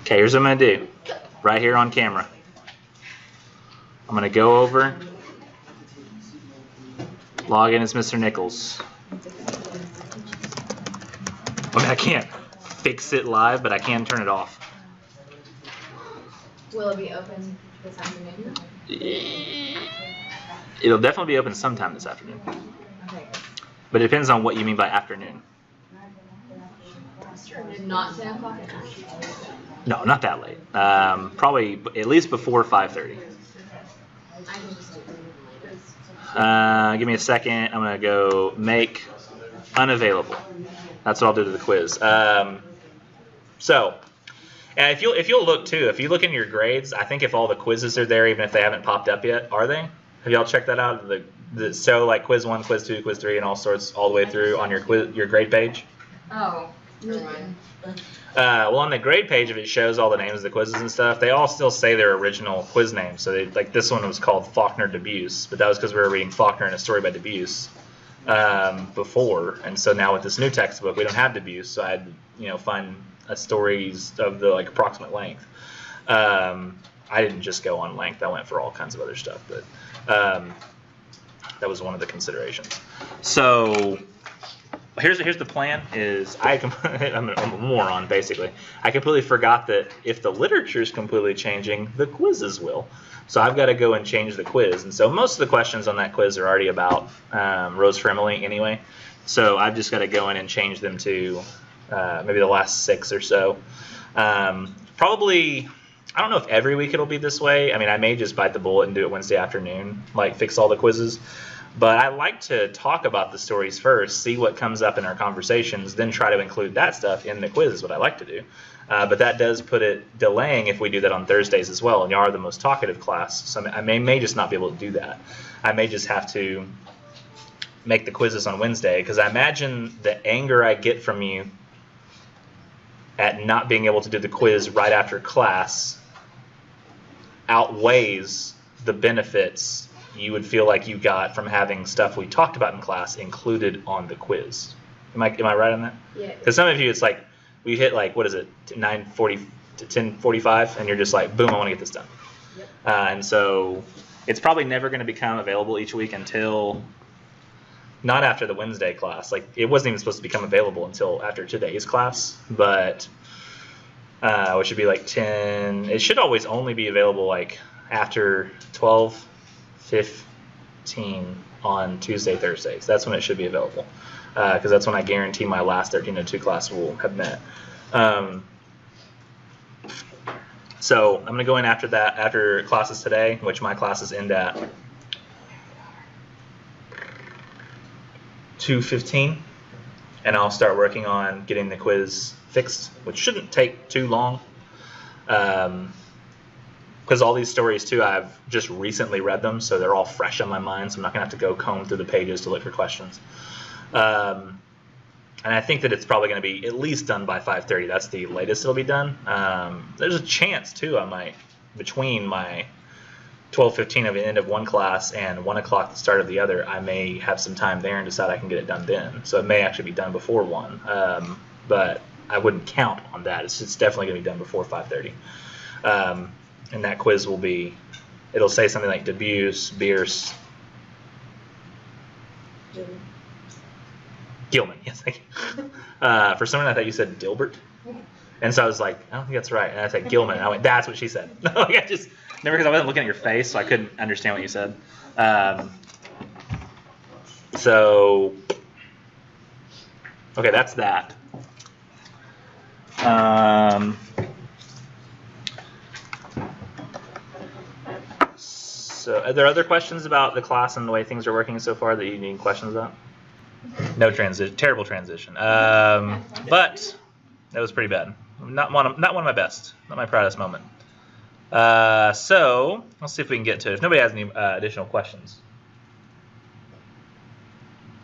Okay, here's what I'm going to do. Right here on camera. I'm going to go over, log in as Mr. Nichols. I mean, I can't fix it live, but I can turn it off. Will it be open this afternoon? It'll definitely be open sometime this afternoon. Okay. But it depends on what you mean by afternoon. Not 10 o'clock? No, not that late. Probably at least before 5:30. I can just do it. Give me a second. I'm going to go make unavailable. That's what I'll do to the quiz. So, and if you'll look too, if you look in your grades, I think if all the quizzes are there, even if they haven't popped up yet, are they? Have y'all checked that out? So like quiz 1, quiz 2, quiz 3, and all sorts all the way through on your grade page. Oh, never mind. Well, on the grade page, if it shows all the names of the quizzes and stuff, they all still say their original quiz names. So like this one was called Faulkner Debuse, but that was because we were reading Faulkner and a Story by Debuse before, and so now with this new textbook, we don't have Debuse, so I had to find stories of the like approximate length. I didn't just go on length; I went for all kinds of other stuff, but that was one of the considerations. So. Here's the plan. I'm a moron basically. I completely forgot that if the literature is completely changing, the quizzes will. So I've got to go and change the quiz. And so most of the questions on that quiz are already about Rose for Emily anyway. So I've just got to go in and change them to maybe the last 6 or so. Probably, I don't know if every week it'll be this way. I mean, I may just bite the bullet and do it Wednesday afternoon, like fix all the quizzes. But I like to talk about the stories first, see what comes up in our conversations, then try to include that stuff in the quiz is what I like to do. But that does put it delaying if we do that on Thursdays as well. And you are the most talkative class, so I may just not be able to do that. I may just have to make the quizzes on Wednesday, because I imagine the anger I get from you at not being able to do the quiz right after class outweighs the benefits you would feel like you got from having stuff we talked about in class included on the quiz. Am I right on that? Yeah. Because some of you, it's like we hit like, what is it, 9:40 to 10:45, and you're just like, boom, I want to get this done. Yep. And so it's probably never going to become available each week until not after the Wednesday class. Like it wasn't even supposed to become available until after today's class, but which should be like 10. It should always only be available like after 12:15 on Tuesday, Thursdays. That's when it should be available, because that's when I guarantee my last 1302 class will have met. So I'm going to go in after that, after classes today, which my classes end at 2:15, and I'll start working on getting the quiz fixed, which shouldn't take too long. Because all these stories too, I've just recently read them, so they're all fresh on my mind, so I'm not going to have to go comb through the pages to look for questions. And I think that it's probably going to be at least done by 5:30. That's the latest it'll be done. There's a chance too I might, between my 12:15 of the end of one class and 1 o'clock the start of the other, I may have some time there and decide I can get it done then. So it may actually be done before 1, but I wouldn't count on that. It's definitely going to be done before 5:30. And that quiz will be, it'll say something like Debuse, Bierce, Gilman. Yes, thank you. For some reason I thought you said Dilbert. And so I was like, I don't think that's right. And I said Gilman. And I went, that's what she said. No, I just, never, because I wasn't looking at your face, so I couldn't understand what you said. So, okay, that's that. So are there other questions about the class and the way things are working so far that you need questions about? No transition, terrible transition. But that was pretty bad. Not one of my best, not my proudest moment. So let's see if we can get to it. If nobody has any additional questions.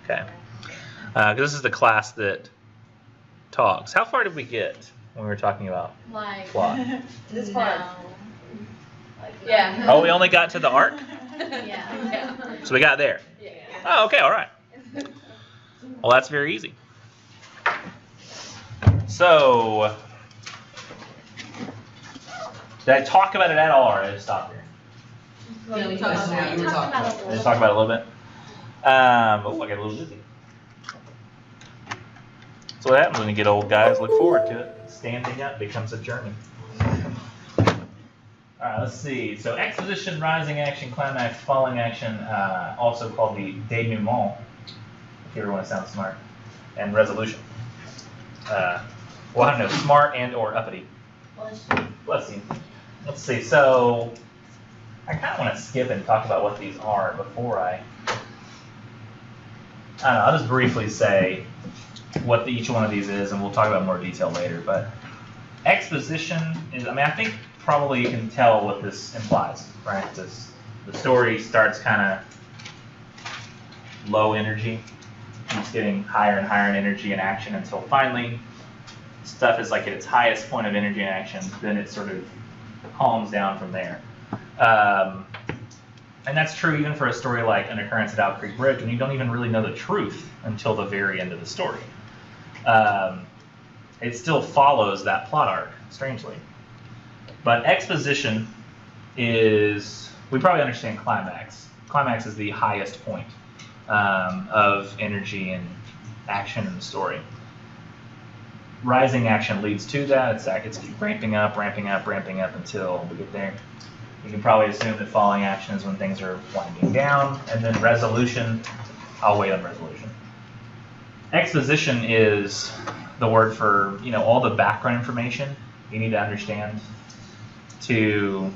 Okay. Because this is the class that talks. How far did we get when we were talking about plot? This part. Yeah. Oh, we only got to the arc? Yeah. So we got there. Yeah. Oh, okay, all right. Well, that's very easy. So, Did I talk about it at all, or did I just stop here? Yeah, we talked about it. Did I talk about it a little bit? Oh, I got a little dizzy. So what happens when you get old, guys? Look forward to it. Standing up becomes a journey. All right, let's see. So exposition, rising action, climax, falling action, also called the denouement, if you ever want to sound smart, and resolution. Well, I don't know, smart and or uppity. Bless you. Let's see. So I kind of want to skip and talk about what these are before I don't know. I'll just briefly say what each one of these is, and we'll talk about more detail later. But exposition is, I mean, I think probably you can tell what this implies, right? The story starts kind of low energy, keeps getting higher and higher in energy and action until finally stuff is like at its highest point of energy and action. Then it sort of calms down from there. And that's true even for a story like An Occurrence at Owl Creek Bridge, when you don't even really know the truth until the very end of the story. It still follows that plot arc, strangely. But exposition is, we probably understand climax. Climax is the highest point of energy and action in the story. Rising action leads to that. It's ramping up until we get there. You can probably assume that falling action is when things are winding down, and then resolution, I'll wait on resolution. Exposition is the word for, all the background information you need to understand to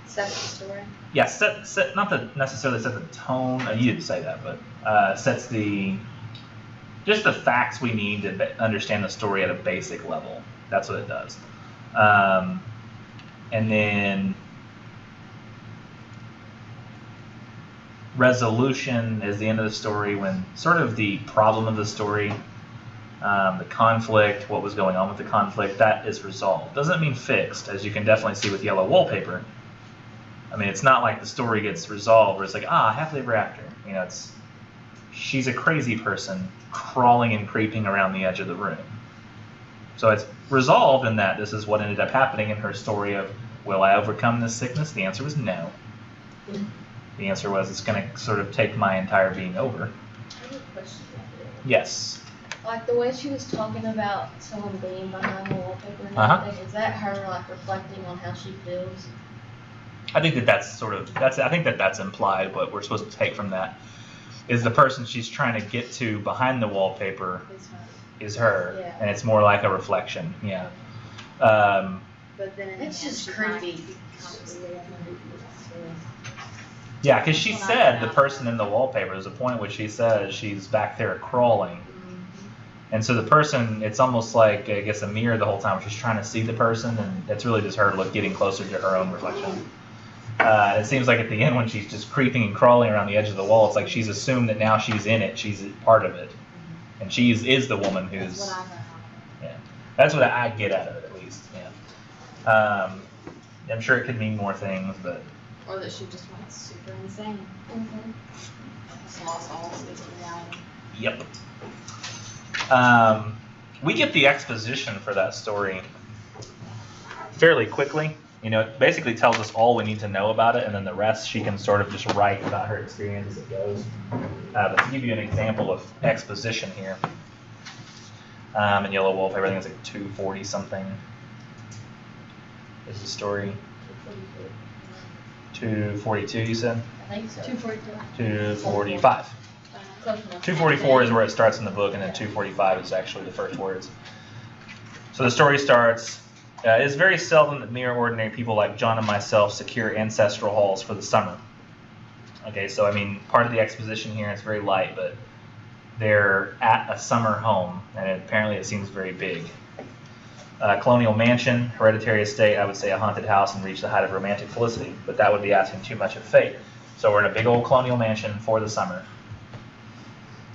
set the story. Yeah, set not to necessarily set the tone. You didn't say that, but sets just the facts we need to understand the story at a basic level. That's what it does. And then resolution is the end of the story, when sort of the problem of the story, the conflict, what was going on with the conflict, that is resolved. Doesn't mean fixed, as you can definitely see with yellow wallpaper. I mean, it's not like the story gets resolved where it's like, happily ever after. She's a crazy person crawling and creeping around the edge of the room. So it's resolved in that this is what ended up happening in her story of, will I overcome this sickness? The answer was no. The answer was, it's going to sort of take my entire being over. I have a question about it. Yes. Like the way she was talking about someone being behind the wallpaper and everything, is that her like reflecting on how she feels? I think that's implied. What we're supposed to take from that is the person she's trying to get to behind the wallpaper is her, yeah. And it's more like a reflection. Yeah. But then it's just creepy. Yeah, because she said the person in the wallpaper, there's a point where she says she's back there crawling. And so the person, it's almost like, I guess, a mirror the whole time. She's trying to see the person, and it's really just her getting closer to her own reflection. It seems like at the end when she's just creeping and crawling around the edge of the wall, it's like she's assumed that now she's in it, she's part of it. And she is the woman who's... That's what I get out of it, at least. Yeah. I'm sure it could mean more things, but... Or that she just went super insane. Lost all sense of reality. Yep. We get the exposition for that story fairly quickly. It basically tells us all we need to know about it, and then the rest she can sort of just write about her experience as it goes. But to give you an example of exposition here, in yellow wallpaper, I think it's like 240 something. Is the story 242? You said? I think so. 242. 245. 244 is where it starts in the book, and then 245 is actually the first words. So the story starts. It's very seldom that mere ordinary people like John and myself secure ancestral halls for the summer. Okay, so I mean, part of the exposition here, it's very light, but they're at a summer home, and apparently it seems very big. Colonial mansion, hereditary estate, I would say a haunted house, and reach the height of romantic felicity, but that would be asking too much of fate. So we're in a big old colonial mansion for the summer.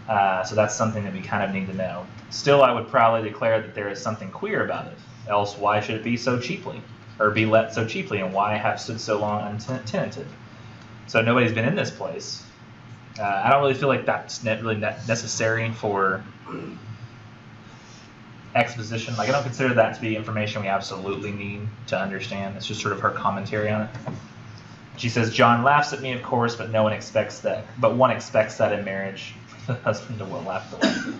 So that's something that we kind of need to know. Still, I would proudly declare that there is something queer about it. Else, why should it be so cheaply, or be let so cheaply, and why have stood so long untenanted? So nobody's been in this place. I don't really feel like that's really necessary for exposition. Like, I don't consider that to be information we absolutely need to understand. It's just sort of her commentary on it. She says, John laughs at me, of course, but one expects that in marriage. The husband will laugh at the wife.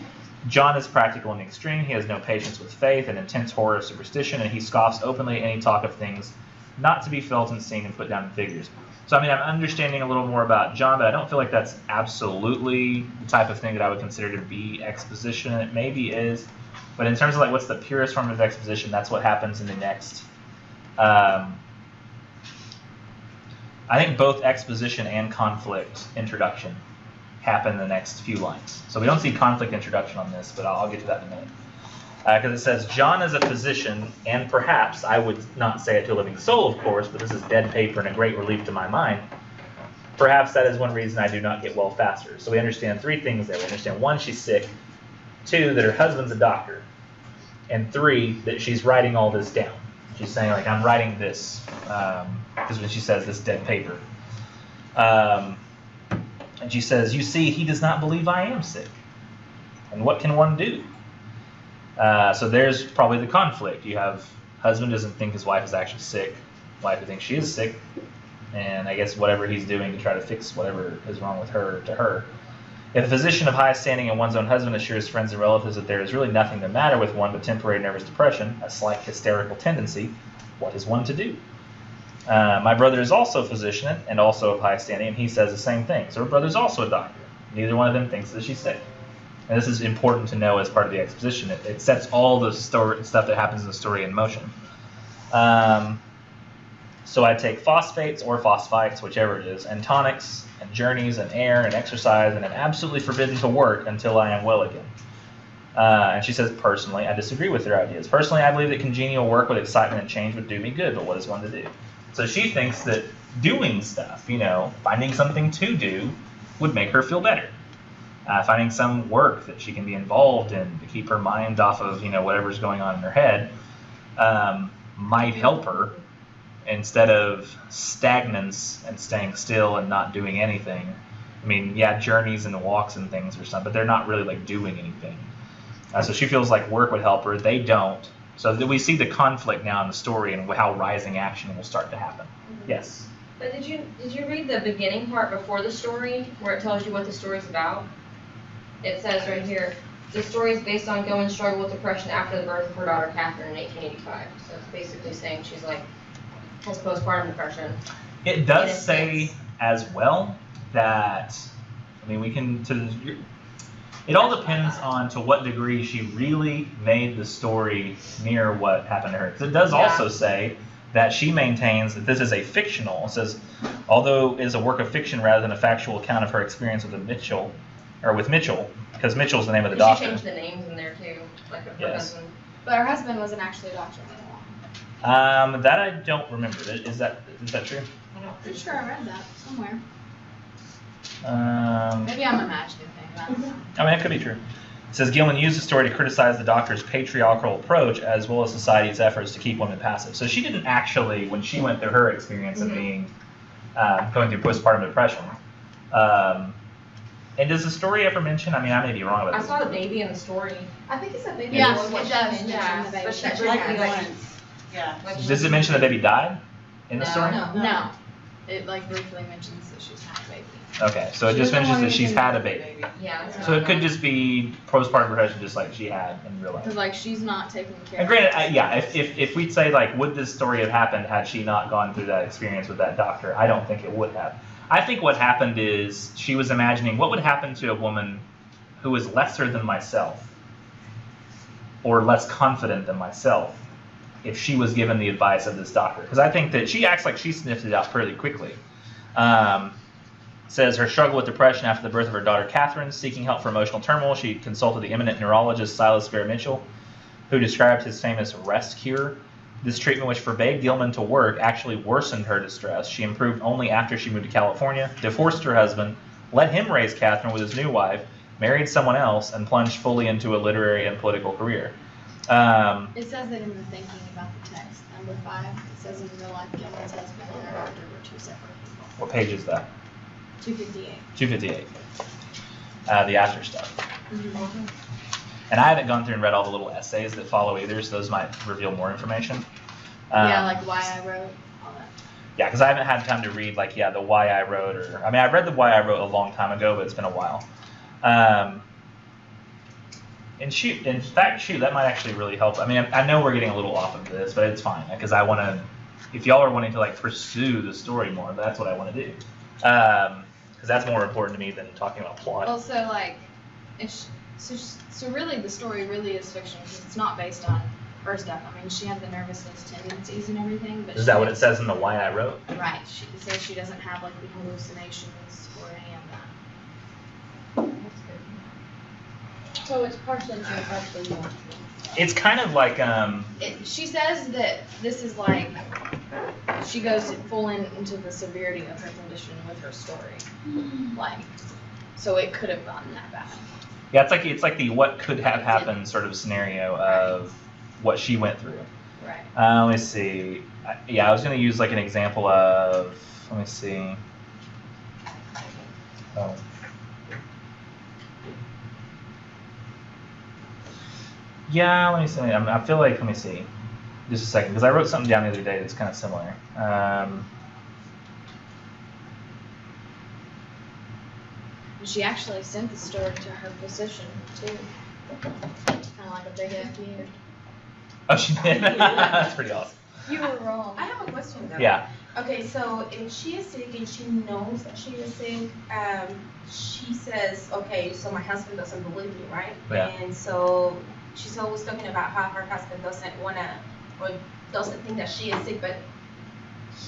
John is practical in the extreme. He has no patience with faith and intense horror of superstition, and he scoffs openly at any talk of things not to be felt and seen and put down in figures. So, I mean, I'm understanding a little more about John, but I don't feel like that's absolutely the type of thing that I would consider to be exposition. It maybe is, but in terms of like what's the purest form of exposition, that's what happens in the next. I think both exposition and conflict introduction happen in the next few lines. So we don't see conflict introduction on this, but I'll get to that in a minute. Because it says, John is a physician, and perhaps, I would not say it to a living soul, of course, but this is dead paper and a great relief to my mind. Perhaps that is one reason I do not get well faster. So we understand three things there. We understand, one, she's sick. Two, that her husband's a doctor. And three, that she's writing all this down. She's saying, like, I'm writing this, because when she says this dead paper. And she says, you see, he does not believe I am sick. And what can one do? So there's probably the conflict. You have husband doesn't think his wife is actually sick. Wife thinks she is sick. And I guess whatever he's doing to try to fix whatever is wrong with her to her. If a physician of high standing and one's own husband assures friends and relatives that there is really nothing the matter with one but temporary nervous depression, a slight hysterical tendency, what is one to do? My brother is also a physician and also of high standing, and he says the same thing. So her brother's also a doctor. Neither one of them thinks that she's sick. And this is important to know as part of the exposition. It sets all the stuff that happens in the story in motion. So I take phosphates or phosphites, whichever it is, and tonics, and journeys, and air, and exercise, and am absolutely forbidden to work until I am well again. And she says, personally, I disagree with their ideas. Personally, I believe that congenial work with excitement and change would do me good, but what is one to do? So she thinks that doing stuff, finding something to do would make her feel better. Finding some work that she can be involved in to keep her mind off of, whatever's going on in her head might help her instead of stagnance and staying still and not doing anything. I mean, yeah, journeys and walks and things or something, but they're not really like doing anything. So she feels like work would help her. They don't. So we see the conflict now in the story and how rising action will start to happen. Mm-hmm. Yes? But did you read the beginning part before the story where it tells you what the story's about? It says right here, the story is based on Gilman's struggle with depression after the birth of her daughter Catherine in 1885. So it's basically saying she's like has postpartum depression. It does say as well that, it all depends on to what degree she really made the story near what happened to her. Because it does also say that she maintains that this is a fictional. It says, although it is a work of fiction rather than a factual account of her experience with Mitchell, because Mitchell's the name of the doctor. She changed the names in there too, like her husband. But her husband wasn't actually a doctor. That I don't remember. Is that true? I'm pretty sure I read that somewhere. Maybe I'm imagining things. I don't know. I mean, it could be true. It says Gilman used the story to criticize the doctor's patriarchal approach as well as society's efforts to keep women passive. So she didn't actually, when she went through her experience of being going through postpartum depression. And does the story ever mention? I mean, I may be wrong about this. I saw the baby in the story. I think it's a baby. Yeah, was what it does she mention mentioned. the baby. But she Like once. Yeah. Does it mention the baby died in the story? No. It briefly mentions that she's had a baby. Okay, so it just mentions that she's had a baby. Yeah. So it could just be postpartum depression, just like she had in real life. Because she's not taking care. And granted, if we'd say would this story have happened had she not gone through that experience with that doctor? I don't think it would have. I think what happened is she was imagining what would happen to a woman who is lesser than myself or less confident than myself if she was given the advice of this doctor. Because I think that she acts like she sniffed it out fairly quickly. Says her struggle with depression after the birth of her daughter Catherine, seeking help for emotional turmoil, she consulted the eminent neurologist Silas Fair Mitchell, who described his famous rest cure. This treatment, which forbade Gilman to work, actually worsened her distress. She improved only after she moved to California, divorced her husband, let him raise Catherine with his new wife, married someone else, and plunged fully into a literary and political career. It says that in the thinking about the text, number 5, it says in real life Gilman's husband and her doctor were two separate people. What page is that? 258. 258. The after stuff. Mm-hmm. And I haven't gone through and read all the little essays that follow either, so those might reveal more information. Yeah, like why I wrote all that. Yeah, because I haven't had time to read like the why I wrote, or I mean I read the why I wrote a long time ago, but it's been a while. And in fact, that might actually really help. I mean, I know we're getting a little off of this, but it's fine because I want to. If y'all are wanting to like pursue the story more, that's what I want to do. Because that's more important to me than talking about plot. Well, so like, so really the story really is fiction because it's not based on her stuff. I mean, she had the nervousness tendencies and everything, but Is that what it says in the why I wrote? Right. She says she doesn't have like the hallucinations or any of that. So it's partially true, partially not. It's kind of like She says that this is like she goes full into the severity of her condition with her story, like so it could have gotten that bad. Yeah, it's like the what could have happened sort of scenario of what she went through. Right. Let me see. I was going to use like an example of. Let me see. Oh. Yeah, let me see. I feel like, let me see. Just a second, because I wrote something down the other day that's kind of similar. She actually sent the story to her physician too. Kind of like a big F you. Oh, she did? That's pretty awesome. You were wrong. I have a question though. Yeah. Okay, so if she is sick and she knows that she is sick, she says, okay, so my husband doesn't believe me, right? Yeah. And so she's always talking about how her husband doesn't wanna, or doesn't think that she is sick, but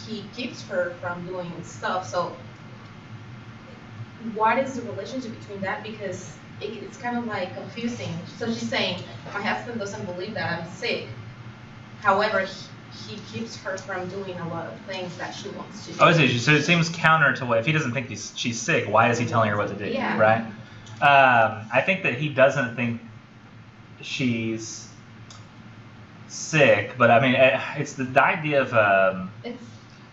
he keeps her from doing stuff. So what is the relationship between that? Because it's kind of like confusing. So she's saying, my husband doesn't believe that I'm sick. However, he keeps her from doing a lot of things that she wants to do. Oh, so it seems counter to what, if he doesn't think she's sick, why is he telling her what to do? Yeah. Right? I think that he doesn't think she's sick, but I mean, it's the idea of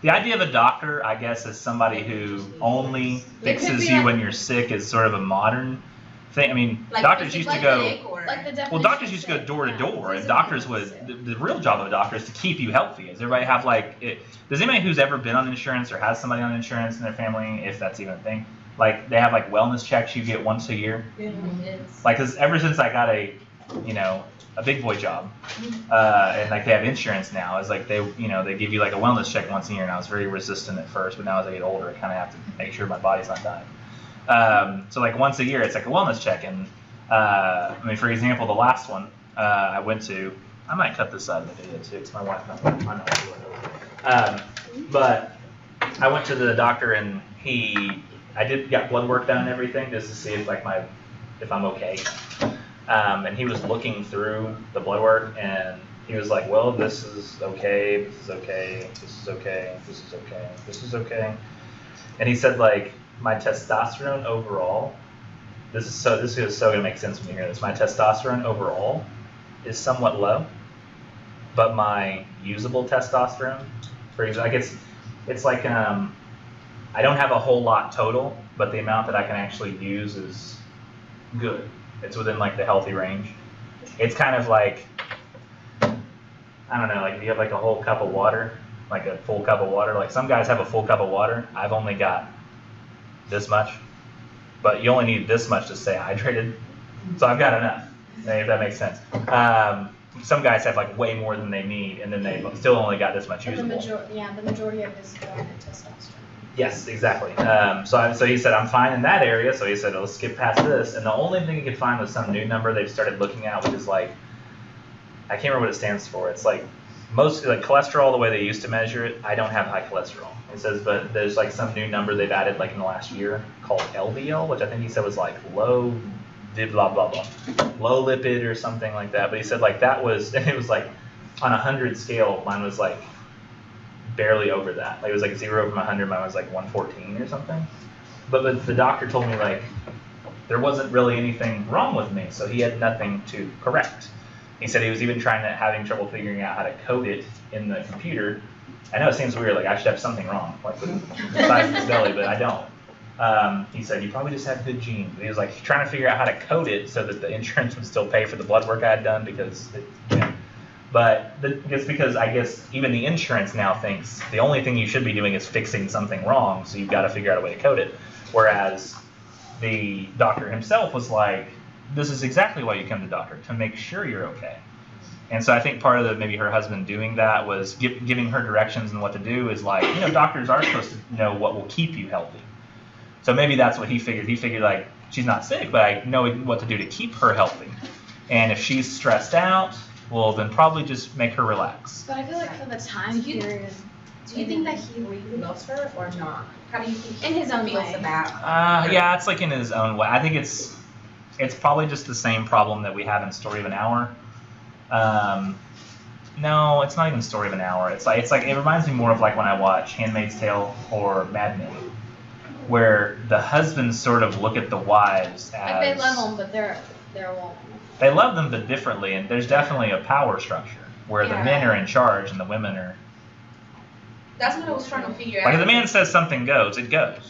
the idea of a doctor, I guess, is somebody who only fixes you when you're sick is sort of a modern thing. I mean, Like doctors used to go. Like the definition. Well, doctors used to go door to door, and doctors would. The real job of a doctor is to keep you healthy. Does everybody have does anybody who's ever been on insurance or has somebody on insurance in their family, if that's even a thing, like they have like wellness checks you get once a year? Yeah. Like, 'cause ever since I got a big boy job, and like they have insurance now, it's like they give you like a wellness check once a year, and I was very resistant at first, but now as I get older, I kind of have to make sure my body's not dying. So like once a year, it's like a wellness check, and I mean, for example, the last one I went to, I might cut this out of the video too, because my wife might not do it. But I went to the doctor, and I got blood work done and everything just to see if I'm okay. And he was looking through the blood work, and he was like, well, this is okay, this is okay, this is okay, this is okay, this is okay. And he said, like, my testosterone overall, this is so going to make sense when you hear this. My testosterone overall is somewhat low, but my usable testosterone, for example, like it's like I don't have a whole lot total, but the amount that I can actually use is good. It's within like the healthy range. It's kind of like, I don't know, like if you have like a whole cup of water, like a full cup of water, like some guys have a full cup of water. I've only got this much, but you only need this much to stay hydrated. So I've got enough, if that makes sense. Some guys have like way more than they need, and then they still only got this much usable. The majority of it is going to testosterone. Yes, exactly. So he said, I'm fine in that area. So he said, let's skip past this. And the only thing he could find was some new number they've started looking at, which is like, I can't remember what it stands for. It's like mostly like cholesterol, the way they used to measure it. I don't have high cholesterol. It says, but there's like some new number they've added like in the last year called LDL, which I think he said was like low, blah, blah, blah, low lipid or something like that. But he said like that was, and it was like on a 100 scale, mine was like barely over that. Like it was like 0 from 100, mine was like 114 or something. But the doctor told me like there wasn't really anything wrong with me, so he had nothing to correct. He said he was even having trouble figuring out how to code it in the computer. I know it seems weird, like I should have something wrong, like with the size of his belly, but I don't. He said, you probably just have good genes. He was like trying to figure out how to code it so that the insurance would still pay for the blood work I had done because, it's because I guess even the insurance now thinks the only thing you should be doing is fixing something wrong, so you've got to figure out a way to code it. Whereas the doctor himself was like, this is exactly why you come to the doctor, to make sure you're okay. And so I think part of maybe her husband doing that was giving her directions and what to do is like, doctors are supposed to know what will keep you healthy. So maybe that's what he figured. He figured like, she's not sick, but I know what to do to keep her healthy. And if she's stressed out, well, then probably just make her relax. But I feel like for the time period. Do you think that he really loves her or not? How do you think he In his own feels way. about? Yeah, it's like in his own way. I think it's probably just the same problem that we have in Story of an Hour. No, it's not even Story of an Hour. It's like it reminds me more of like when I watch Handmaid's Tale or Mad Men, where the husbands sort of look at the wives as Like they love them, but they're a woman. They love them, but differently, and there's definitely a power structure where the men are in charge and the women are. That's what I was trying to figure out. Like if the man says something goes, it goes.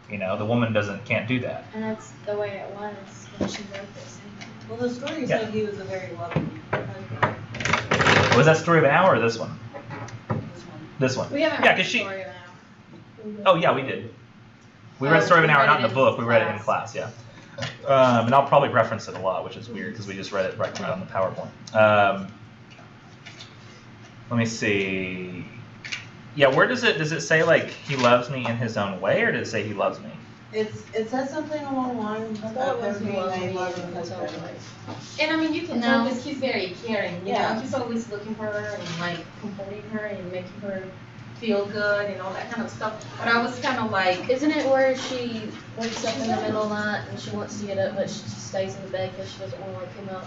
Yeah. The woman can't do that. And that's the way it was when she wrote this. Well, the story said he was a very loving husband. Was that Story of an Hour or this one? This one. This one. We haven't Yeah, read the 'cause she. story of an Oh yeah, we did. We read Story of an Hour, not in the book. We read it in class. Yeah. And I'll probably reference it a lot, which is weird because we just read it right on the PowerPoint. Let me see. Yeah, where does it say like he loves me in his own way, or does it say he loves me? It says something along the lines I thought of it was them he being loves a me loving in his own husband. way. And I mean, you can tell because he's very caring. You Yeah. know, he's always looking for her and like comforting her and making her feel good and all that kind of stuff. But I was kind of like, Isn't it where she wakes up in the middle of the night and she wants to get up, but she just stays in the bed because she doesn't want to wake him up?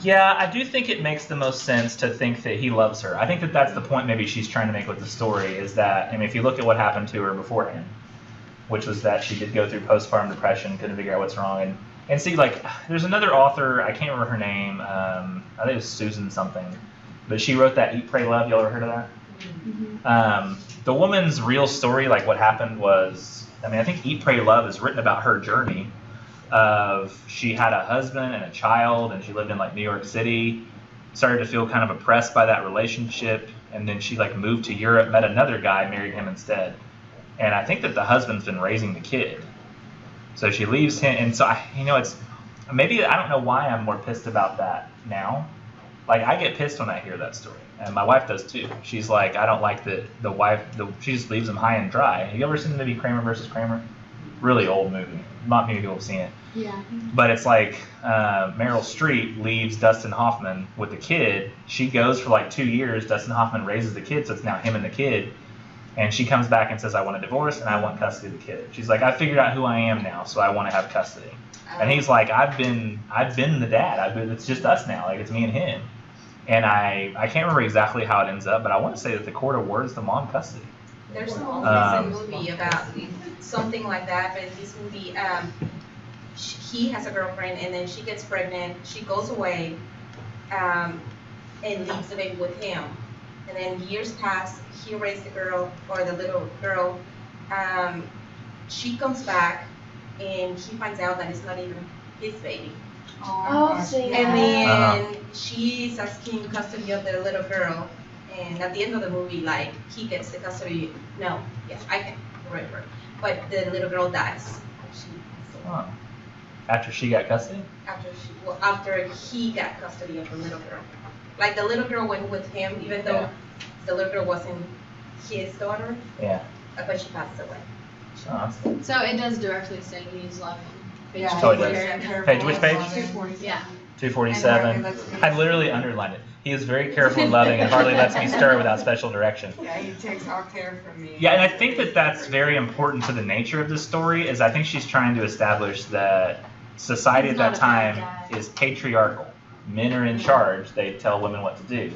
Yeah, I do think it makes the most sense to think that he loves her. I think that that's the point maybe she's trying to make with the story is that, I mean, if you look at what happened to her beforehand, which was that she did go through postpartum depression, couldn't figure out what's wrong, and see, like, there's another author, I can't remember her name, I think it was Susan something, but she wrote that Eat, Pray, Love. Y'all ever heard of that? The woman's real story, like what happened was, I mean, I think Eat, Pray, Love is written about her journey of she had a husband and a child, and she lived in like New York City, started to feel kind of oppressed by that relationship, and then she like moved to Europe, met another guy, married him instead. And I think that the husband's been raising the kid. So she leaves him, and so it's maybe I don't know why I'm more pissed about that now. Like I get pissed when I hear that story, and my wife does too. She's like, I don't like that she just leaves him high and dry. Have you ever seen the movie Kramer versus Kramer? Really old movie. Not many people have seen it. Yeah. But it's like Meryl Streep leaves Dustin Hoffman with the kid. She goes for like 2 years. Dustin Hoffman raises the kid, so it's now him and the kid. And she comes back and says, I want a divorce and I want custody of the kid. She's like, I figured out who I am now, so I want to have custody. And he's like, I've been the dad. It's just us now. Like, it's me and him. And I can't remember exactly how it ends up, but I want to say that the court awards the mom custody. there's a recent movie about something like that, but in this movie, he has a girlfriend and then she gets pregnant, she goes away, and leaves the baby with him. And then years pass, he raised the girl, or the little girl, she comes back and he finds out that it's not even his baby. Oh, so yeah. And then she's asking custody of the little girl, and at the end of the movie, like, he gets the custody, no, yes, I can remember, but the little girl dies. Huh. After she got custody? After he got custody of the little girl. Like, the little girl went with him, even though the little girl wasn't his daughter, Yeah. but she passed away. Oh, that's good. So it does directly say he's loving. Yeah, Oh, it he's does. very careful Page, which page? loving. 240. Yeah. 247. I literally underlined it. He is very careful and loving and hardly lets me stir without special direction. Yeah, he takes all care from me. Yeah, and I think that that's very important to the nature of this story, is I think she's trying to establish that society He's at that not a bad time guy. is patriarchal. Men are in charge. They tell women what to do.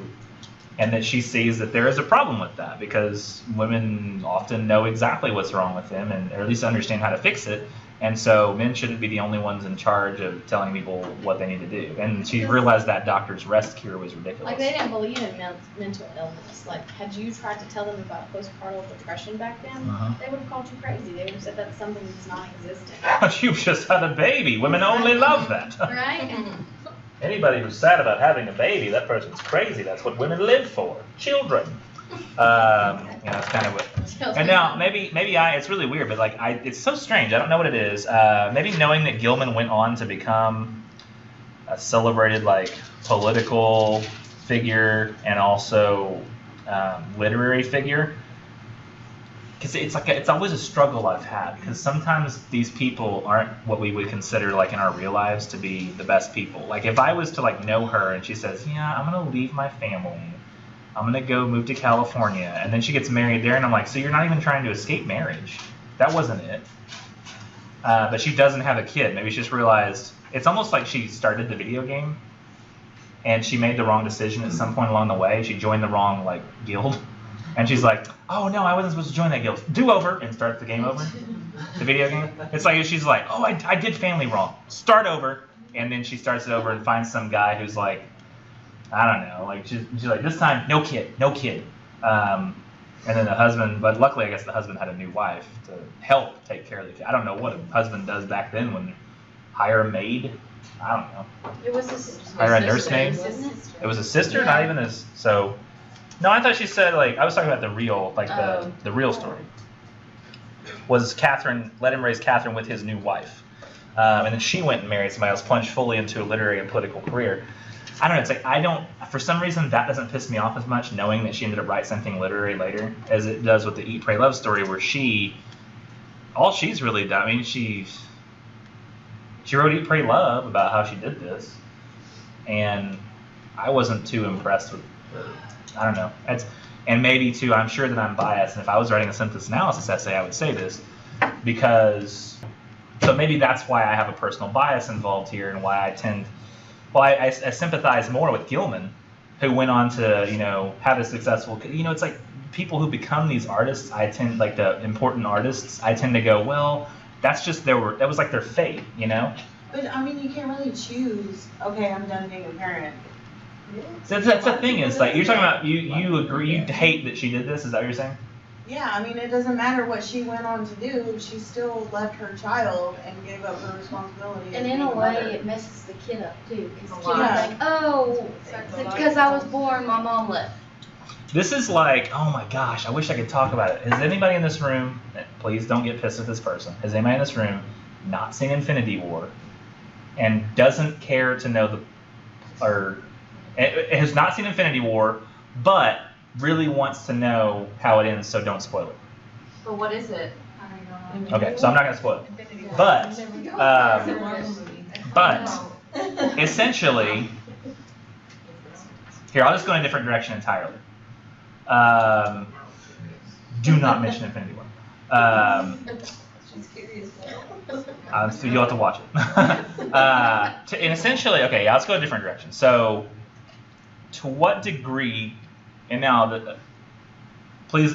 And that she sees that there is a problem with that because women often know exactly what's wrong with them, and or at least understand how to fix it. And so men shouldn't be the only ones in charge of telling people what they need to do. And she realized that doctor's rest cure was ridiculous. Like, they didn't believe in mental illness. Like, had you tried to tell them about postpartum depression back then, they would have called you crazy. They would have said that's something that's non-existent. You've just had a baby. Women only love that. Right? Anybody who's sad about having a baby, that person's crazy. That's what women live for. Children. That's kind of what. And now it's really weird, but it's so strange. I don't know what it is. Maybe knowing that Gilman went on to become a celebrated political figure and also literary figure. Because it's always a struggle I've had. Because sometimes these people aren't what we would consider in our real lives to be the best people. Like if I was to know her and she says, yeah, I'm gonna leave my family. I'm going to go move to California. And then she gets married there, and I'm like, so you're not even trying to escape marriage. That wasn't it. But she doesn't have a kid. Maybe she just realized, it's almost like she started the video game, and she made the wrong decision at some point along the way. She joined the wrong, guild. And she's like, oh, no, I wasn't supposed to join that guild. Do over, and start the game over. The video game. It's like, she's like, oh, I did family wrong. Start over. And then she starts it over and finds some guy who's like, I don't know, she's like, this time, no kid. And then the husband, but luckily I guess the husband had a new wife to help take care of the kid. I don't know what a husband does back then when hire a maid. I don't know. It was a hire a nursemaid. It was a sister, not even as, so. No, I thought she said, I was talking about the real, the real story. Was Catherine, let him raise Catherine with his new wife. And then she went and married somebody else, plunged fully into a literary and political career. I don't know, I don't, for some reason that doesn't piss me off as much, knowing that she ended up writing something literary later, as it does with the Eat, Pray, Love story, where all she's really done, she wrote Eat, Pray, Love about how she did this, and I wasn't too impressed with I don't know, and maybe too, I'm sure that I'm biased, and if I was writing a symptoms analysis essay, I would say this, so maybe that's why I have a personal bias involved here, and why I sympathize more with Gilman, who went on to, have a successful, it's like people who become these artists, I tend, the important artists, I tend to go, well, that's just that was their fate, But you can't really choose, okay, I'm done being a parent. So that's the thing is, you're talking about, you agree, you hate that she did this, is that what you're saying? Yeah, it doesn't matter what she went on to do, she still left her child and gave up her responsibility. And in a way, it messes the kid up too, because the kid's Yeah. like, oh, because I was born, my mom left. This is oh my gosh, I wish I could talk about it. Has anybody in this room, please don't get pissed at this person, has anybody in this room not seen Infinity War and doesn't care to know or has not seen Infinity War, but really wants to know how it ends, so don't spoil it? But what is it? Okay, so I'm not going to spoil it. But essentially, here, I'll just go in a different direction entirely. Do not mention Infinity War. So you'll have to watch it. And essentially, okay, yeah, let's go a different direction. So, to what degree, and now, please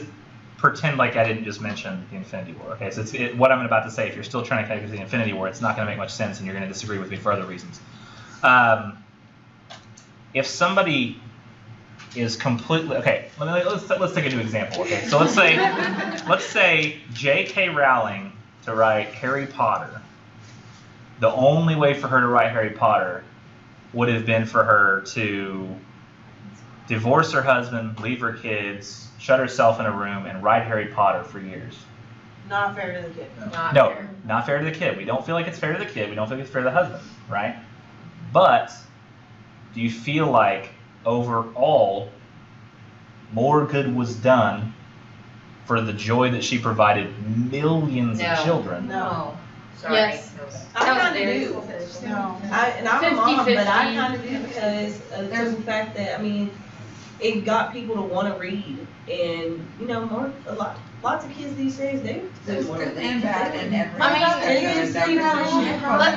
pretend like I didn't just mention the Infinity War. Okay, so what I'm about to say, if you're still trying to connect with the Infinity War, it's not going to make much sense, and you're going to disagree with me for other reasons. If somebody is completely let's take a new example. Okay, so let's say J.K. Rowling to write Harry Potter. The only way for her to write Harry Potter would have been for her to divorce her husband, leave her kids, shut herself in a room, and write Harry Potter for years. Not fair to the kid. Not fair to the kid. We don't feel like it's fair to the kid. We don't feel like it's fair to the husband, right? But do you feel like overall more good was done for the joy that she provided millions of children? No. Sorry. Yes. I kind of do. No. I'm a mom, but I kind of do because of the simple fact that, it got people to want to read. And, lots of kids these days, they want to read. Let's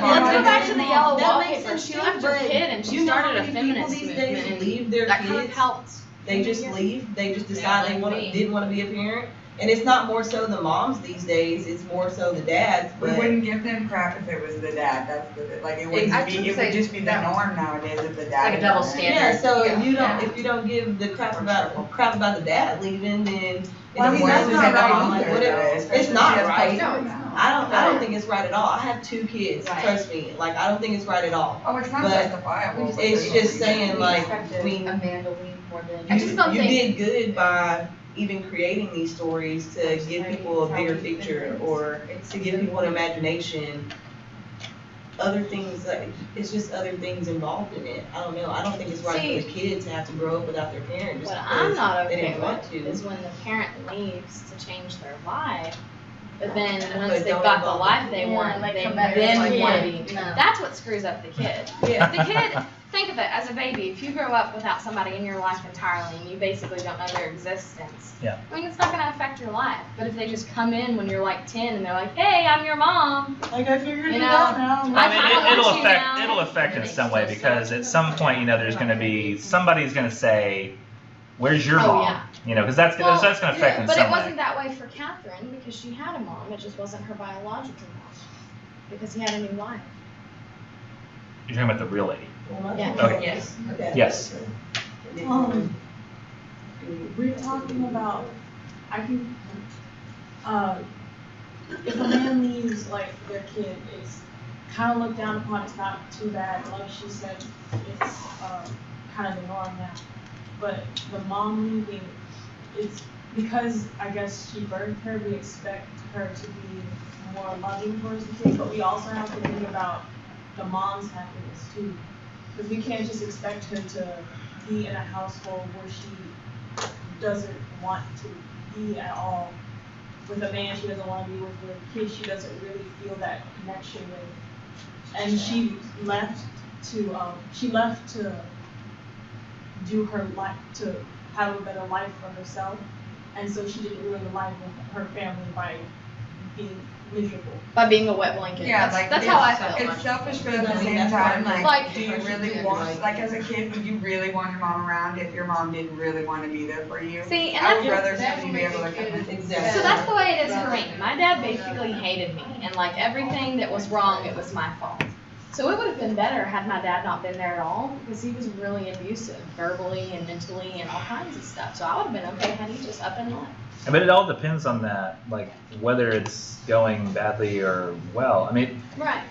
go back to the yellow wallpaper. She left her kid and she started a feminist these movement. days leave their That kind of kids. helped. They just leave. They just decide they didn't want to be a parent. And it's not more so the moms these days, it's more so the dads. We But wouldn't give them crap if it was the dad. That's the, like, it wouldn't I'd be, just it say would just be the that. norm nowadays if the dad. Like a had double done it. standard. yeah, so Yeah. if you don't give the crap about the dad leaving, then Well, I mean, that's not right Like, either, what though, if, especially it's not if she has right. No, posted. I don't think it's right at all. I have 2 kids, Right. trust me. Like, I don't think it's right at all. Oh, it's not But justifiable. but It's there's just no reason. saying, like, I mean, Amanda Lee more than. you, I just don't you think. did good by even creating these stories to give people a bigger picture or to give people an imagination. Other things, like, it's just other things involved in it. I don't know. I don't think it's right See, for the kids to have to grow up without their parent just What I'm because not they okay didn't want with to. is when the parent leaves to change their life, but then once But they've don't got the involve life them. they Yeah, want, like they come back then and want like, to be. no. That's what screws up the kid. Yeah. The kid, think of it as a baby. If you grow up without somebody in your life entirely and you basically don't know their existence, Yeah. I mean, it's not going to affect your life. But if they just come in when you're like 10 and they're like, hey, I'm your mom, Like, I figured You it know, out now. I mean, I it'll want you affect now. it'll affect in some way because at some point, you know, there's going to be somebody's going to say, "Where's your Oh, mom?" yeah. You know, because that's going to affect in but some it wasn't way. that way for Catherine because she had a mom. It just wasn't her biological mom because he had a new life. You're talking about the real lady. Yeah. Okay. Yes. Yes. We're talking about, I can, if a man leaves like their kid, it's kind of looked down upon. It's not too bad. Like she said, it's kind of the norm now. But the mom leaving, it's because I guess she birthed her. We expect her to be more loving towards the kids, but we also have to think about the mom's happiness too, because we can't just expect her to be in a household where she doesn't want to be at all with a man she doesn't want to be with kids she doesn't really feel that connection with. And she left to do her life, to have a better life for herself, and so she didn't ruin the life of her family by being miserable. By being a wet blanket. Yeah, That's how I feel. It's selfish, but at the I mean, same that's time, why I'm like, do you really want, like, as a kid, would you really want your mom around if your mom didn't really want to be there for you? See, and I that's would rather somebody be able to come in. Exactly. So that's the way it is for me. My dad basically hated me, and like everything that was wrong, it was my fault. So it would have been better had my dad not been there at all, because he was really abusive, verbally and mentally and all kinds of stuff. So I would have been okay had he just up and left. But it all depends on that, like whether it's going badly or well. I mean, Right.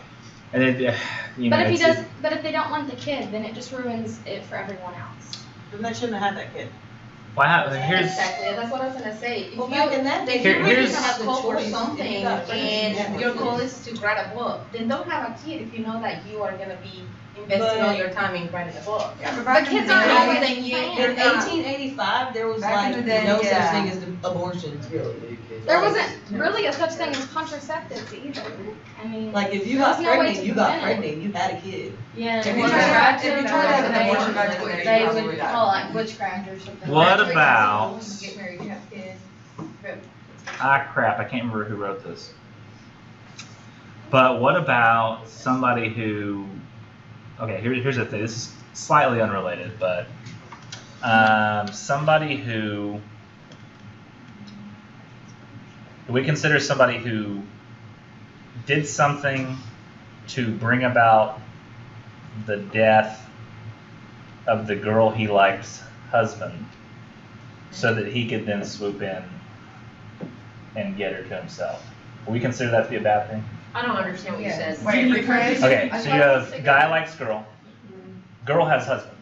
and it, you know, But if he it's- does, but if they don't want the kid, then it just ruins it for everyone else. Then they shouldn't have had that kid. Wow, here's Exactly, that's what I was gonna say. If Well, you, back in that day, if Here- you really here's- have a goal for If you something got friends, you and have your kids. goal is to write a book, then don't have a kid if you know that you are gonna be investing all your time in writing a book. Yeah, but But back in kids the aren't day- always Then you- fans. In 1885, there was Back in like the day, no such yeah. thing as abortions, really. There wasn't really a such thing as contraceptives either. I mean, Like, if you there got was no way pregnant, to you got prevent it. pregnant, you had a kid. Yeah, If and you when tried they to- tried if you to, tried to have an they- abortion back in the day, you they probably would died. call it like witchcraft or something. What about? Get married, you have kids. Crap, I can't remember who wrote this. But what about somebody who? Okay, here's the thing. This is slightly unrelated, but somebody who. Do we consider somebody who did something to bring about the death of the girl he liked's husband so that he could then swoop in and get her to himself? Will we consider that to be a bad thing? I don't understand what you said. Wait, rephrase? Okay, so you have guy likes girl, girl has husband.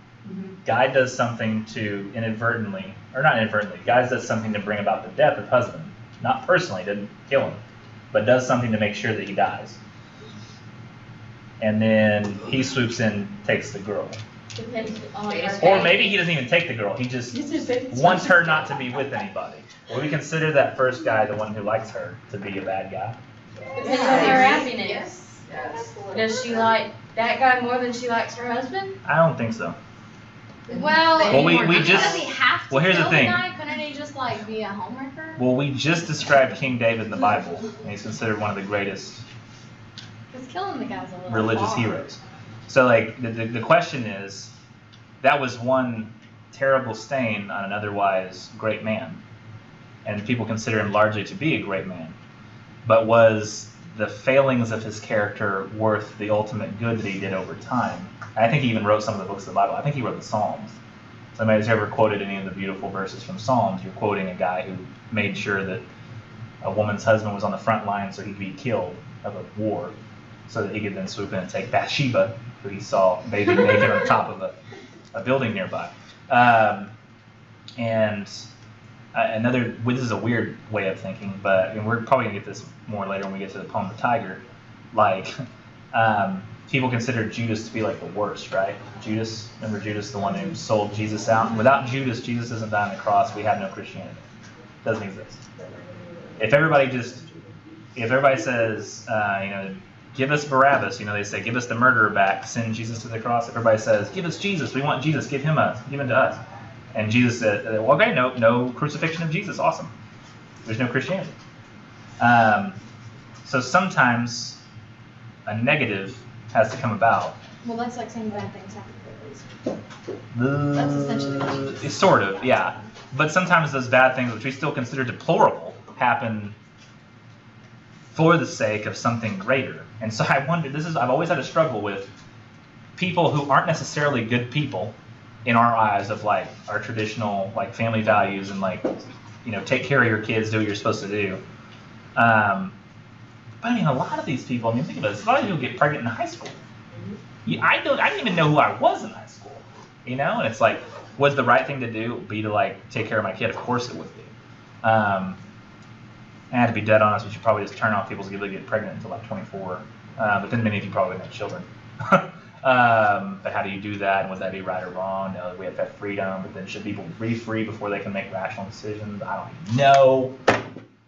Guy does something to inadvertently, or not inadvertently, guy does something to bring about the death of husband. Not personally, didn't kill him, but does something to make sure that he dies. And then he swoops in, takes the girl. Depends on Or maybe he doesn't even take the girl, he just wants her not to be with anybody. Will we consider that first guy, the one who likes her, to be a bad guy? Depends on her happiness. Yes. Does she like that guy more than she likes her husband? I don't think so. Well, we I mean, just- does he have to well, here's the kill thing. guy? Couldn't he just like be a homewrecker? Well, we just described King David in the Bible, and he's considered one of the greatest Because killing the guy's a little religious far. heroes. So, like, the question is, that was one terrible stain on an otherwise great man. and people consider him largely to be a great man. But was the failings of his character worth the ultimate good that he did over time? I think he even wrote some of the books of the Bible. I think he wrote the Psalms. So anybody's ever quoted any of the beautiful verses from Psalms, you're quoting a guy who made sure that a woman's husband was on the front line so he could be killed of a war, so that he could then swoop in and take Bathsheba, who he saw bathing naked on top of a building nearby. This is a weird way of thinking, but we're probably going to get this more later when we get to the poem of the tiger. Like, people consider Judas to be like the worst, right? Judas, remember Judas, the one who sold Jesus out? Without Judas, Jesus doesn't die on the cross. We have no Christianity. It doesn't exist. If everybody says, give us Barabbas, they say, give us the murderer back, send Jesus to the cross. If everybody says, give us Jesus, we want Jesus, give him to us. And Jesus said, well, okay, no crucifixion of Jesus, awesome. There's no Christianity. So sometimes a negative has to come about. Well, that's like saying bad things happen for a reason. That's essentially what you just Sort of, yeah. But sometimes those bad things, which we still consider deplorable, happen for the sake of something greater. And so I wonder, I've always had a struggle with people who aren't necessarily good people in our eyes of like our traditional like family values and like, take care of your kids, do what you're supposed to do. But I mean, a lot of these people, think about this, a lot of people get pregnant in high school. I didn't even know who I was in high school, and it's like, was the right thing to do be to like take care of my kid? Of course it would be. And to be dead honest, we should probably just turn off people's ability to get pregnant until like 24. But then many of you probably wouldn't have children. But how do you do that? And would that be right or wrong? No, we have to have freedom, but then should people be free before they can make rational decisions? I don't even know.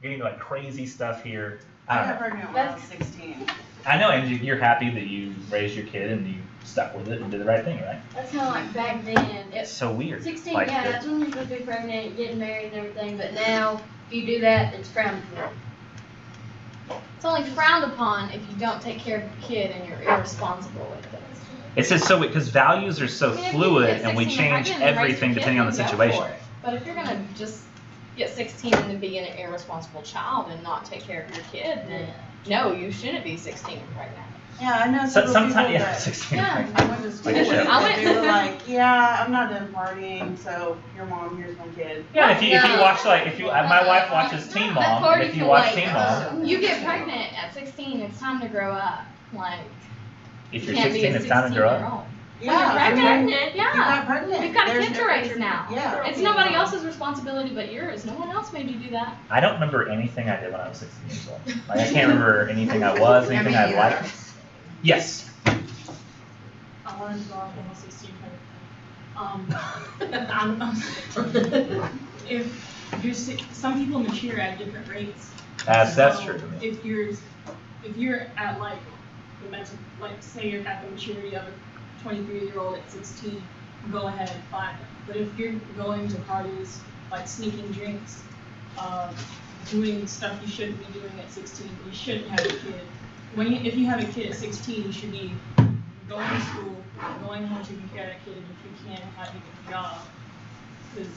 Getting into like crazy stuff here. I got pregnant when I was 16. I know, and you're happy that you raised your kid and you stuck with it and did the right thing, right? That's kind of like back then. It's so weird. 16, like, yeah, that's when you're supposed to be pregnant, getting married and everything, but now, if you do that, it's frowned upon. It's only frowned upon if you don't take care of your kid and you're irresponsible with it. It's just so, because values are so fluid and we 16 change and raise your everything kid, depending on the then go situation. for it. But if you're going to just get 16 and then be an irresponsible child and not take care of your kid, then no, you shouldn't be 16 and pregnant. Yeah, I know Sometimes, people yeah, that 16. Yeah. I went to school Like a with, show. and they were like, yeah, I'm not done partying, so your mom, here's my kid. Yeah, if you watch my wife watches Teen Mom, and if you watch Teen Mom, You get pregnant at 16, it's time to grow up. Like, if you you're can't be 16, a it's time to grow up. 16-year-old. Yeah, When you're I mean, pregnant, you got yeah. pregnant. We've got There's kids to no raise picture- now. Yeah. It's nobody else's responsibility but yours. No one else made you do that. I don't remember anything I did when I was 16 years old. Like, I can't remember anything I was, anything I liked. Yes. I wanted to go off on a 16 if you're some people mature at different rates. That's So true. If you're at like the mental, like say you're at the maturity of a 23-year-old at 16, go ahead, fine. But if you're going to parties, like sneaking drinks, doing stuff you shouldn't be doing at 16, you shouldn't have a kid. If you have a kid at 16, you should be going to school, going home taking care of that kid, and if you can, having a job. Because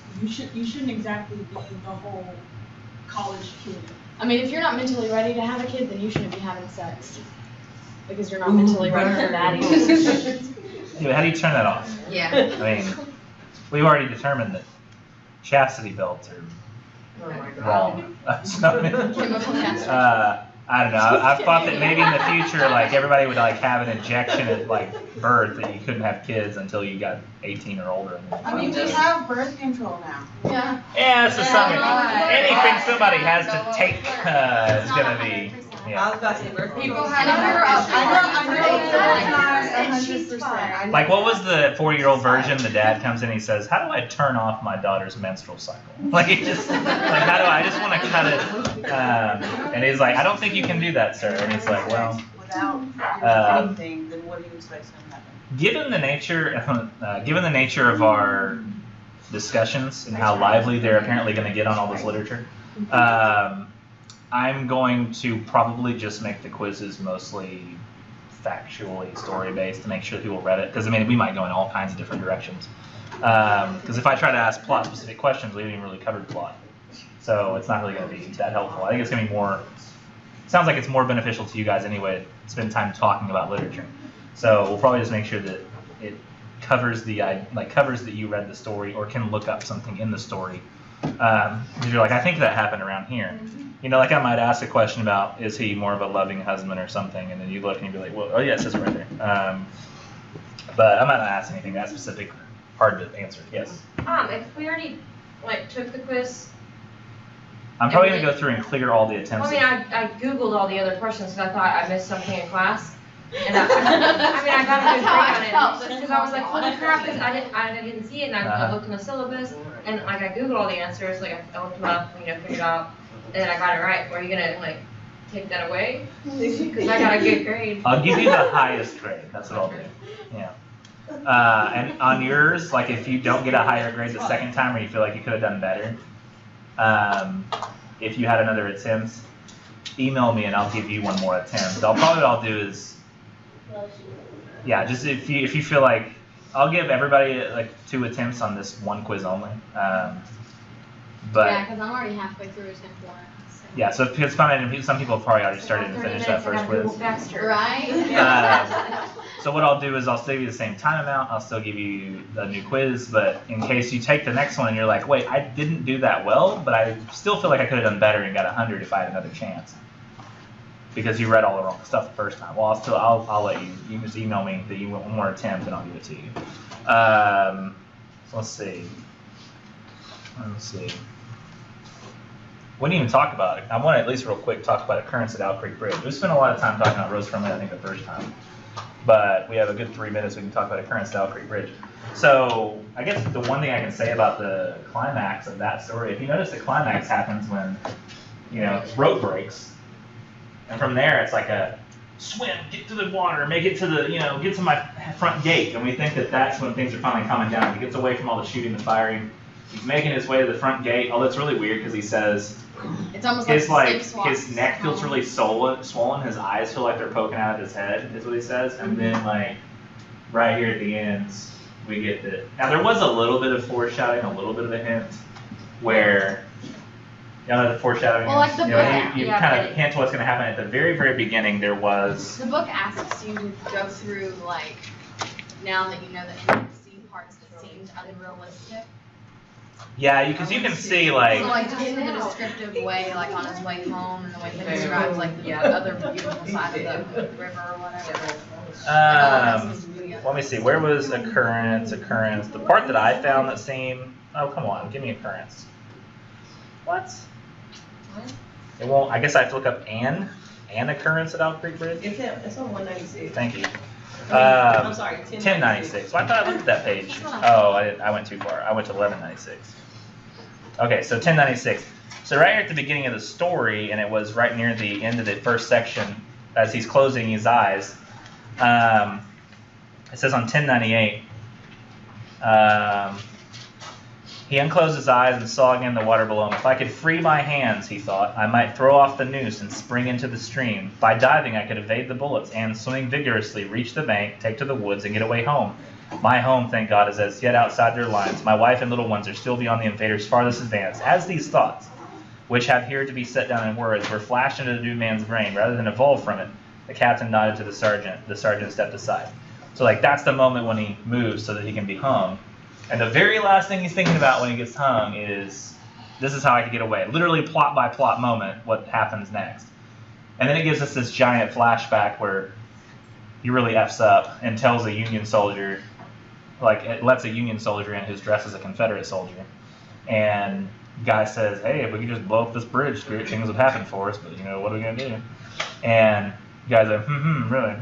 you shouldn't exactly be the whole college kid. I mean, if you're not mentally ready to have a kid, then you shouldn't be having sex. Because you're not mentally ready for that either. Anyway, how do you turn that off? Yeah. I mean, we've already determined that chastity belts are wrong. So, Chemical castration. I don't know. I've thought that maybe in the future, like everybody would like have an injection at like birth that you couldn't have kids until you got 18 or older. I mean, we have birth control now. Yeah. Yeah, so anything somebody has to take is gonna be. I Yeah. was about to say birth People control. have. I know it's not 100%. Like, what was the 4-year-old version? The dad comes in, he says, "How do I turn off my daughter's menstrual cycle?" Like, he just like, how do I just want to cut it? And he's like, "I don't think you can do that, sir." And he's like, "Well, Without doing anything, then what do you expect is going to happen? given the nature of our discussions and how lively they're apparently going to get on all this literature, I'm going to probably just make the quizzes mostly factually story-based to make sure people read it. Because, I mean, we might go in all kinds of different directions. Because if I try to ask plot-specific questions, we haven't even really covered plot. So it's not really going to be that helpful. I think it's going to be more, sounds like it's more beneficial to you guys anyway to spend time talking about literature. So we'll probably just make sure that it covers covers that you read the story or can look up something in the story. Because you're like, I think that happened around here. You know, like I might ask a question about, is he more of a loving husband or something? And then you look and you'd be like, well, oh yeah, it says it right there. But I might not ask anything that specific, hard to answer. Yes? If we already, took the quiz. I'm probably going to go through and clear all the attempts. Well, I Googled all the other questions because I thought I missed something in class. And I got a good grade on it. Because I was like, holy crap, because I didn't see it, and I looked in the syllabus, and I Googled all the answers, I looked them up, figured out, and then I got it right. Are you gonna, take that away? Because I got a good grade. I'll give you the highest grade. That's what I'll do. Yeah. And on yours, if you don't get a higher grade the second time or you feel like you could have done better, if you had another attempt, email me and I'll give you one more attempt. What I'll do is, just if you feel like, I'll give everybody 2 attempts on this one quiz only. Yeah, because I'm already halfway through attempt 1. So. Yeah, so it's fun, and some people have probably already started and finished that first quiz. Right? So what I'll do is I'll still give you the same time amount. I'll still give you the new quiz, but in case you take the next one and you're like, wait, I didn't do that well, but I still feel like I could have done better and got 100 if I had another chance. Because you read all the wrong stuff the first time. Well, I'll let you. You can just email me that you want one more attempt, and I'll give it to you. So let's see. We didn't even talk about it. I want to at least real quick talk about occurrence at Owl Creek Bridge. We spent a lot of time talking about Rose Friendly, I think, the first time. But we have a good 3 minutes we can talk about occurrence at Owl Creek Bridge. So I guess the one thing I can say about the climax of that story, if you notice, the climax happens when, rope breaks. And from there, it's like a swim, get to the water, make it to the, get to my front gate. And we think that that's when things are finally calming down. He gets away from all the shooting and firing. He's making his way to the front gate. Although it's really weird because he says, it's almost his neck feels really swollen. His eyes feel like they're poking out of his head, is what he says. And then, right here at the end, we get the. Now, there was a little bit of foreshadowing, a little bit of a hint, where. The foreshadowing. Well, the book. You kind of hint what's going to happen at the very, very beginning. There was. The book asks you to go through, now that you know that you can see parts that seemed unrealistic. Yeah, because you can see, So, just in a descriptive way, on his way home, and the way he describes, the other beautiful side of the river or whatever. Let me see. Where was occurrence? The part that I found that seemed. Oh, come on. Give me occurrence. What? It won't. I guess I have to look up an occurrence at Owl Creek Bridge. It's on 196. Thank you. I'm sorry, 1096. Well, I thought I looked at that page. Oh, I went too far. I went to 1196. Okay, so 1096. So right here at the beginning of the story, and it was right near the end of the first section, as he's closing his eyes, it says on 1098, he unclosed his eyes and saw again the water below him. If I could free my hands, he thought, I might throw off the noose and spring into the stream. By diving, I could evade the bullets and, swimming vigorously, reach the bank, take to the woods, and get away home. My home, thank God, is as yet outside their lines. My wife and little ones are still beyond the invaders' farthest advance. As these thoughts, which have here to be set down in words, were flashed into the new man's brain, rather than evolve from it, the captain nodded to the sergeant. The sergeant stepped aside. So, that's the moment when he moves so that he can be hung. And the very last thing he's thinking about when he gets hung is, this is how I could get away. Literally plot by plot moment, what happens next. And then it gives us this giant flashback where he really F's up and tells a Union soldier, it lets a Union soldier in who's dressed as a Confederate soldier. And the guy says, hey, if we could just blow up this bridge, great things would happen for us, but, what are we going to do? And the guy's like, really,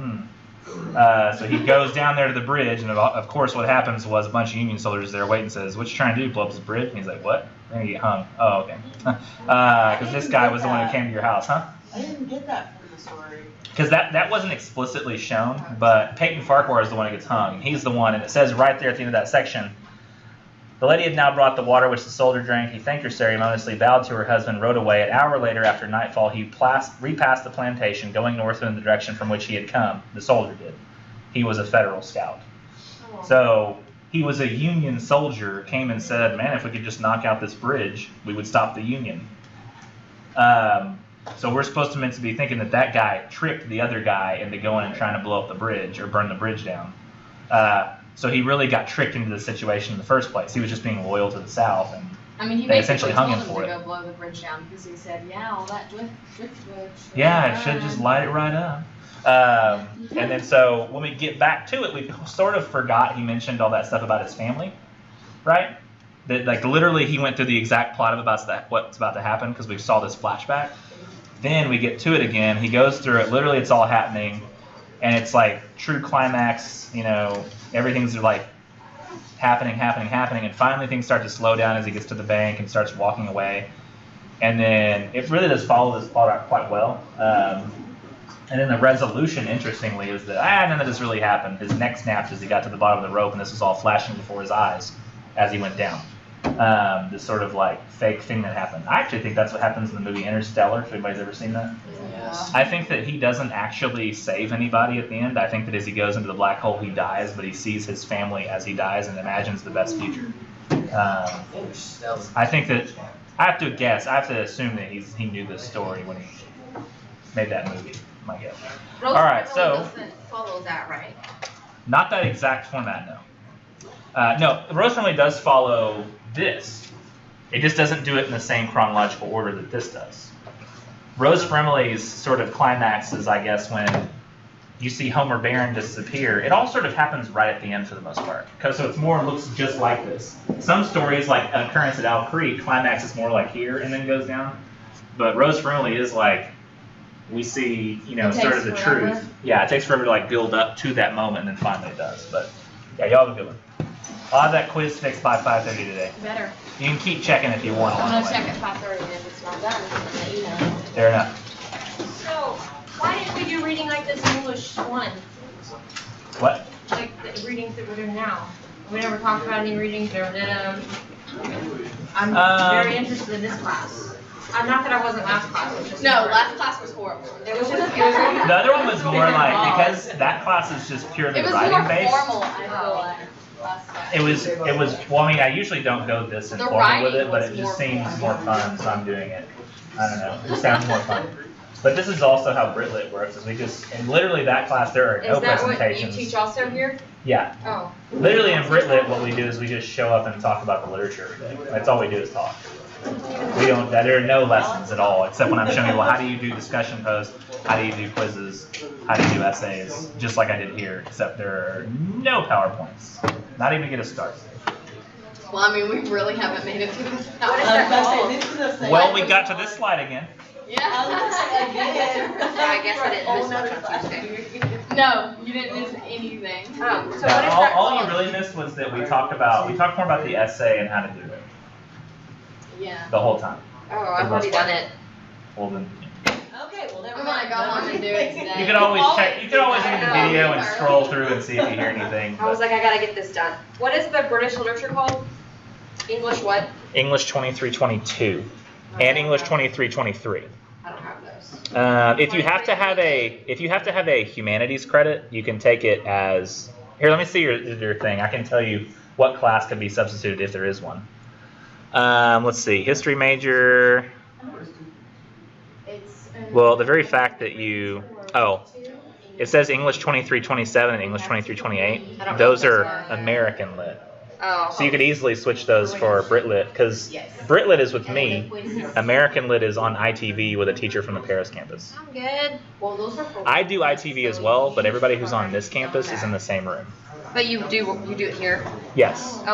So he goes down there to the bridge, and of course what happens was a bunch of Union soldiers there waiting and says, what you trying to do, blow up this bridge? And he's like, what? They're going to get hung. Oh, okay. Because this guy was the one who came to your house, huh? I didn't get that from the story. Because that wasn't explicitly shown, but Peyton Farquhar is the one who gets hung. He's the one, and it says right there at the end of that section, the lady had now brought the water which the soldier drank. He thanked her ceremoniously, bowed to her husband, rode away. An hour later, after nightfall, he repassed the plantation, going northward in the direction from which he had come. The soldier did. He was a Federal scout. So he was a Union soldier, came and said, man, if we could just knock out this bridge, we would stop the Union. So we're supposed to meant to be thinking that that guy tricked the other guy into going and trying to blow up the bridge or burn the bridge down. So he really got tricked into the situation in the first place. He was just being loyal to the South, and I mean, he they basically essentially hung told him him for to it. go blow the bridge down because he said, yeah, all that driftwood. Yeah, it should just light it right up. And then so when we get back to it, we sort of forgot he mentioned all that stuff about his family, right? That like literally he went through the exact plot of what's about to happen because we saw this flashback. Then we get to it again. He goes through it. Literally, it's all happening, and it's like true climax. You know, everything's like happening, and finally things start to slow down as he gets to the bank and starts walking away. And then it really does follow this plot out quite well. And then the resolution, interestingly, is that none of this really happened. His neck snapped as he got to the bottom of the rope, and this was all flashing before his eyes as he went down. This sort of like fake thing that happened. I actually think that's what happens in the movie Interstellar, if anybody's ever seen that. Yeah. I think that he doesn't actually save anybody at the end. I think that as he goes into the black hole, he dies, but he sees his family as he dies and imagines the best future. I think that, I have to guess, I have to assume that he knew this story when he made that movie, my guess. Rose All right, Beverly so, doesn't follow that, right? not that exact format, no. No, Rose Family does follow this. It just doesn't do it in the same chronological order that this does. Rose Fremley's sort of climax is, I guess, when you see Homer Barron disappear. It all sort of happens right at the end for the most part. So it's more, looks just like this. Some stories, like An Occurrence at Owl Creek, climax is more like here and then goes down. But Rose Fremley is like, we see, you know, It sort takes of the forever. truth. Yeah, it takes forever to like build up to that moment, and then finally it does. But yeah, y'all have a good one. I'll have that quiz fixed by 5:30 today. Better. You can keep checking if you want. I'm along gonna the check way. at 5:30, and if it's not done, I'll let you know. Fair enough. So, why didn't we do reading like this in English 1? What? Like the readings that we're doing now? We never talked about any readings, never did them. I'm very interested in this class. Not that I wasn't last class, it was just. No, never- last class was horrible. It was just pure. The other one was more like, because that class is just purely It was writing more based. formal, I feel like, last class. It was. Well, I mean, I usually don't go this The informal with writing it, but was it just more seems more fun, so I'm doing it. I don't know. It sounds more fun. But this is also how Britlit works. Is we just, in literally that class, there are no Is that what you presentations. teach also here? Yeah. Oh. Literally in Britlit, what we do is we just show up and talk about the literature every day. That's all we do is talk. We don't. There are no lessons at all, except when I'm showing you, well, how do you do discussion posts? How do you do quizzes? How do you do essays? Just like I did here, except there are no PowerPoints. Not even get a start. Well, I mean, we really haven't made it through this. What is that? This is the same. Well, we got to this slide again. Yeah. I guess I didn't miss much on Tuesday. No, you didn't miss anything. So what is Now, that all you called? really missed was that we talked more about the essay and how to do it Yeah. the whole time. Oh, I've already done it. Well, then Okay, well, never I'm mind. gonna go home and do it today. you can always check. You can always read the video and scroll through and see if you hear anything. I was but- like, I gotta get this done. What is the British literature called? English what? English 2322 and English 2323. I don't have those. If you have to have a humanities credit, you can take it as here. Let me see your thing. I can tell you what class could be substituted if there is one. Let's see, history major. Well, the very fact that it says English 2327 and English 2328. Those are American lit. Oh. So you could easily switch those for Britlit, because Britlit is with me. American Lit is on ITV with a teacher from the Paris campus. I'm good. I do ITV as well, but everybody who's on this campus is in the same room. But you do it here? Yes. Okay.